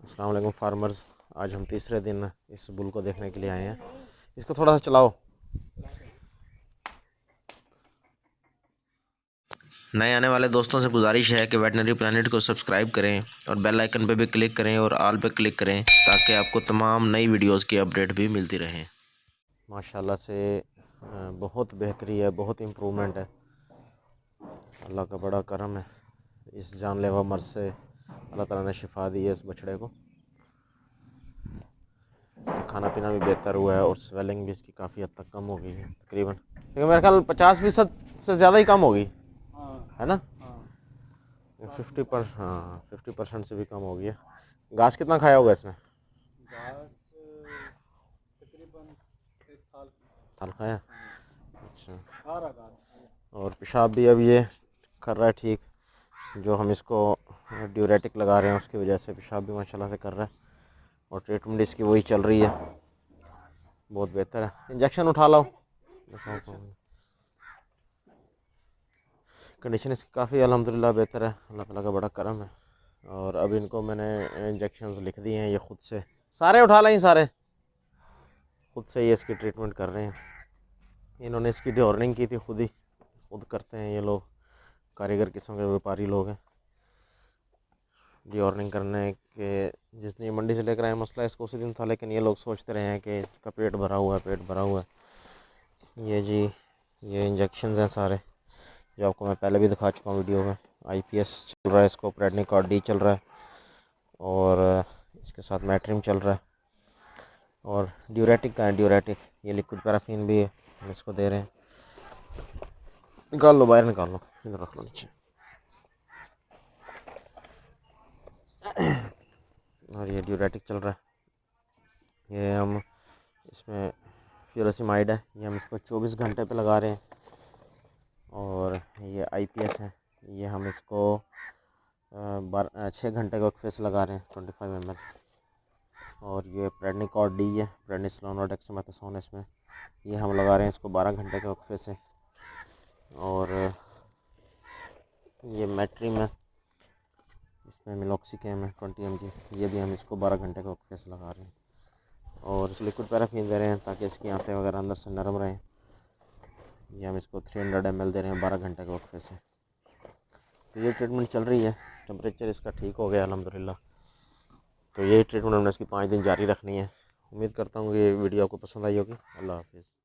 अस्सलाम वालेकुम फार्मर्स। आज हम तीसरे दिन इस बुल को देखने के लिए आए हैं। इसको थोड़ा सा चलाओ। नए आने वाले दोस्तों से गुजारिश है कि वेटनरी प्लानट को सब्सक्राइब करें और बेल आइकन पे भी क्लिक करें और ऑल पे क्लिक करें ताकि आपको तमाम नई वीडियोस की अपडेट भी मिलती रहे। माशाल्लाह से बहुत बेहतरी है, बहुत इम्प्रूवमेंट है। अल्लाह का बड़ा करम है। इस जानलेवा मर्ज से अल्लाह ताला ने शिफा दी है इस बछड़े को। खाना पीना भी बेहतर हुआ है और स्वेलिंग भी इसकी काफ़ी हद तक कम हो गई है तकरीबन, लेकिन मेरे ख्याल 50% से ज़्यादा ही कम होगी। है ना? 50% से भी कम हो गई है। घास कितना खाया होगा इसने? घास तकरीबन एक साल खाया। अच्छा। खा रहा घास। और पेशाब भी अब ये कर रहा है ठीक। जो हम इसको ड्यूरेटिक लगा रहे हैं उसकी वजह से पेशाब भी माशाल्लाह से कर रहा है और ट्रीटमेंट इसकी वही चल रही है, बहुत बेहतर है। इंजेक्शन उठा लो। कंडीशन इसकी काफ़ी अल्हम्दुलिल्लाह बेहतर है, अल्लाह ताला का बड़ा करम है। और अब इनको मैंने इंजेक्शंस लिख दिए हैं, ये खुद से सारे उठा लें, सारे खुद से ही इसकी ट्रीटमेंट कर रहे हैं। इन्होंने इसकी ड्योर्निंग की थी, खुद करते हैं ये लोग, कारीगर किस्म के व्यापारी लोग हैं। ड्योर्निंग करने के जिस दिन मंडी से लेकर आए, मसला इसको उसी दिन था, लेकिन ये लोग सोचते रहे हैं कि इसका पेट भरा हुआ है, पेट भरा हुआ है। ये जी, ये इंजेक्शन हैं सारे, जो आपको मैं पहले भी दिखा चुका हूँ वीडियो में। IPS चल रहा है इसको, प्रेडनिकॉर्ड डी चल रहा है और इसके साथ मैट्रिम चल रहा है। और ड्यूरेटिक का है, ड्यूरेटिक ये लिक्विड पैराफिन भी है, हम इसको दे रहे हैं। निकाल लो, बाहर निकाल लो, इधर रख लो नीचे। और ये ड्यूरेटिक चल रहा है। ये हम इसमें फ्यूरासिमाइड है, ये हम इसको 24 घंटे पे लगा रहे हैं। और ये IPS है, ये हम इसको 6 घंटे का फेस लगा रहे हैं, 25 ml। और ये प्रेडनिकॉर्ड डी है, प्रेडनिसोलोन और डेक्सामेथासोन, इसमें ये हम लगा रहे हैं इसको 12 घंटे के वक्फे से। और ये मैट्रिम है, इसमें मिलोक्सिकेम है 20 mg, ये भी हम इसको 12 घंटे के वक्फे से लगा रहे हैं। और इस लिक्विड पैराफिन दे रहे हैं ताकि इसकी आंतें वगैरह अंदर से नरम रहें। ये हम इसको 300 ml दे रहे हैं 12 घंटे के वक्फे से। तो ये ट्रीटमेंट चल रही है, टेम्परेचर इसका ठीक हो गया अल्हम्दुलिल्लाह। तो यही ट्रीटमेंट हमने इसकी 5 दिन जारी रखनी है। उम्मीद करता हूँ कि ये वीडियो आपको पसंद आई होगी। अल्लाह हाफिज़।